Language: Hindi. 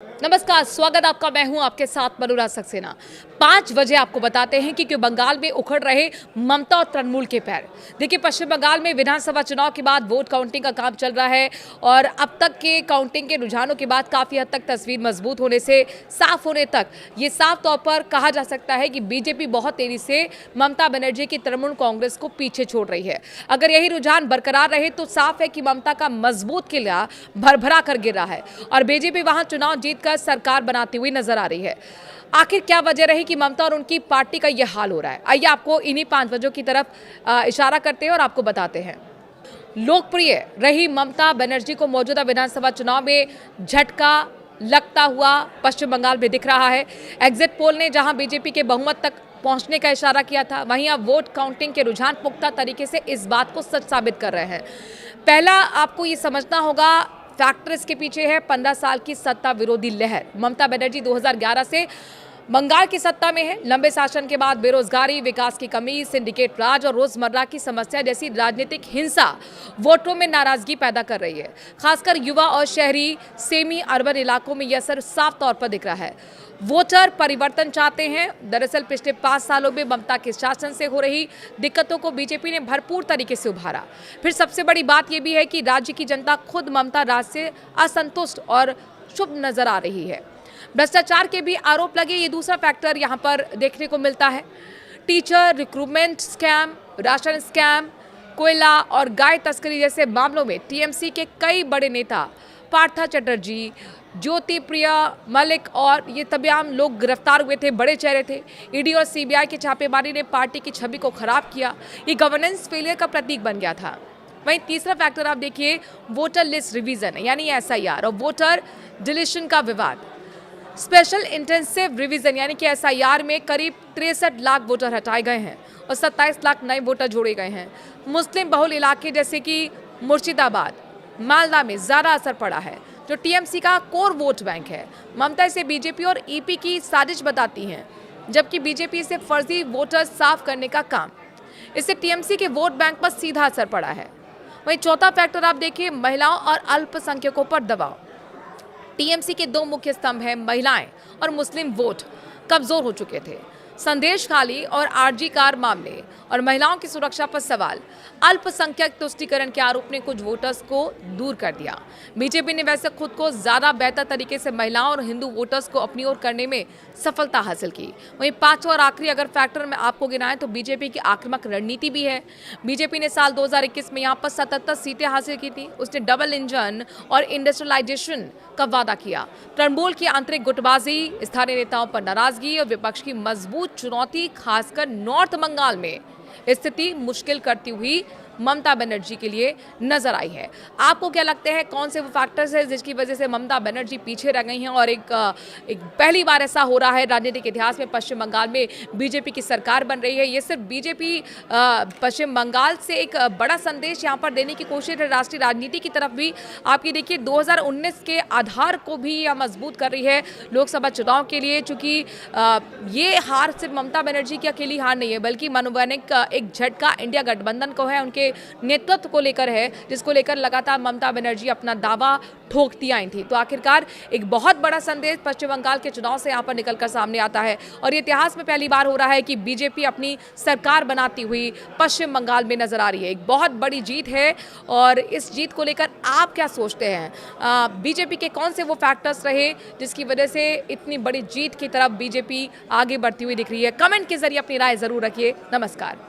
नमस्कार, स्वागत आपका। मैं हूं आपके साथ मनोराज सक्सेना। 5 बजे आपको बताते हैं कि बंगाल में उखड़ रहे ममता और तृणमूल के पैर। देखिए, पश्चिम बंगाल में विधानसभा चुनाव के बाद वोट काउंटिंग का काम चल रहा है और अब तक के काउंटिंग के रुझानों के बाद काफी हद तक तस्वीर मजबूत होने से साफ होने तक ये साफ तौर पर कहा जा सकता है कि बीजेपी बहुत तेजी से ममता बनर्जी की तृणमूल कांग्रेस को पीछे छोड़ रही है। अगर यही रुझान बरकरार रहे तो साफ है कि ममता का मजबूत किला भरभरा कर गिर रहा है और बीजेपी वहां चुनाव जीतकर सरकार बनाती हुई नजर आ रही है। आखिर क्या वजह रही कि ममता और उनकी पार्टी का यह हाल हो रहा है? आइए आपको इन्हीं 5 वजहों की तरफ इशारा करते हैं और आपको बताते हैं। लोकप्रिय रही ममता बनर्जी को मौजूदा विधानसभा चुनाव में झटका लगता हुआ पश्चिम बंगाल में दिख रहा है। एग्जिट पोल ने जहां बीजेपी के बहुमत तक पहुंचने का इशारा किया था, वहीं अब वोट काउंटिंग के रुझान पुख्ता तरीके से इस बात को सच साबित कर रहे हैं। पहला आपको ये समझना होगा, फैक्टर इसके पीछे है 15 साल की सत्ता विरोधी लहर। ममता बनर्जी 2011 से बंगाल की सत्ता में है। लंबे शासन के बाद बेरोजगारी, विकास की कमी, सिंडिकेट राज और रोजमर्रा की समस्या जैसी राजनीतिक हिंसा वोटरों में नाराजगी पैदा कर रही है। खासकर युवा और शहरी सेमी अर्बन इलाकों में यह असर साफ तौर पर दिख रहा है। वोटर परिवर्तन चाहते हैं। दरअसल पिछले 5 सालों में ममता के शासन से हो रही दिक्कतों को बीजेपी ने भरपूर तरीके से उभारा। फिर सबसे बड़ी बात यह भी है कि राज्य की जनता खुद ममता राज से असंतुष्ट और शुभ नजर आ रही है। भ्रष्टाचार के भी आरोप लगे, ये दूसरा फैक्टर यहां पर देखने को मिलता है। Teacher recruitment scam, ration scam, कोयला और गाय तस्करी जैसे मामलों में टीएमसी के कई बड़े नेता पार्था चटर्जी, ज्योति प्रिया मलिक और ये तमाम लोग गिरफ्तार हुए थे। बड़े चेहरे थे। ईडी और सीबीआई की छापेमारी ने पार्टी की छवि को खराब किया। ये गवर्नेंस फेलियर का प्रतीक बन गया था। वहीं तीसरा फैक्टर आप देखिए, वोटर लिस्ट रिवीजन यानी एसआईआर और वोटर डिलीशन का विवाद। स्पेशल इंटेंसिव रिवीजन यानी कि एसआईआर में करीब 63 लाख वोटर हटाए गए हैं और 27 लाख नए वोटर जोड़े गए हैं। मुस्लिम बहुल इलाके जैसे कि मुर्शिदाबाद, मालदा में ज़्यादा असर पड़ा है, जो टीएमसी का कोर वोट बैंक है। ममता इसे बीजेपी और ईपी की साजिश बताती हैं, जबकि बीजेपी से फर्जी वोटर साफ करने का काम। इससे टीएमसी के वोट बैंक पर सीधा असर पड़ा है। वहीं चौथा फैक्टर आप देखिए, महिलाओं और अल्पसंख्यकों पर दबाव। टीएमसी के 2 मुख्य स्तंभ हैं, महिलाएं और मुस्लिम वोट कमजोर हो चुके थे। संदेश खाली और आरजी कार मामले और महिलाओं की सुरक्षा पर सवाल, अल्पसंख्यक तुष्टीकरण के आरोप ने कुछ वोटर्स को दूर कर दिया। बीजेपी ने वैसे खुद को ज्यादा बेहतर तरीके से महिलाओं और हिंदू वोटर्स को अपनी ओर करने में सफलता हासिल की। वहीं पांचवा और आखिरी अगर फैक्टर में आपको गिनाएं तो बीजेपी की आक्रामक रणनीति भी है। बीजेपी ने साल 2021 में यहाँ पर 77 सीटें हासिल की थी। उसने डबल इंजन और इंडस्ट्रियलाइजेशन का वादा किया। तृणमूल की आंतरिक गुटबाजी, स्थानीय नेताओं पर नाराजगी और विपक्ष की मजबूत चुनौती खासकर नॉर्थ बंगाल में स्थिति मुश्किल करती हुई ममता बनर्जी के लिए नजर आई है। आपको क्या लगता है, कौन से वो फैक्टर्स हैं जिसकी वजह से ममता बनर्जी पीछे रह गई हैं और एक पहली बार ऐसा हो रहा है राजनीतिक इतिहास में पश्चिम बंगाल में बीजेपी की सरकार बन रही है? ये सिर्फ बीजेपी पश्चिम बंगाल से एक बड़ा संदेश यहाँ पर देने की कोशिश है राष्ट्रीय राजनीति की तरफ भी। आप ये देखिए, 2019 के आधार को भी यह मजबूत कर रही है लोकसभा चुनाव के लिए, चूंकि ये हार सिर्फ ममता बनर्जी की अकेली हार नहीं है, बल्कि मनोवैज्ञानिक एक झटका इंडिया गठबंधन को है, उनके नेतृत्व को लेकर है, जिसको लेकर लगातार ममता बनर्जी अपना दावा ठोकती आई थी। तो आखिरकार एक बहुत बड़ा संदेश पश्चिम बंगाल के चुनाव से यहाँ पर निकलकर सामने आता है और ये इतिहास में पहली बार हो रहा है कि बीजेपी अपनी सरकार बनाती हुई पश्चिम बंगाल में नजर आ रही है। एक बहुत बड़ी जीत है और इस जीत को लेकर आप क्या सोचते हैं? बीजेपी के कौन से वो फैक्टर्स रहे जिसकी वजह से इतनी बड़ी जीत की तरफ बीजेपी आगे बढ़ती हुई दिख रही है? कमेंट के जरिए अपनी राय जरूर रखिए। नमस्कार।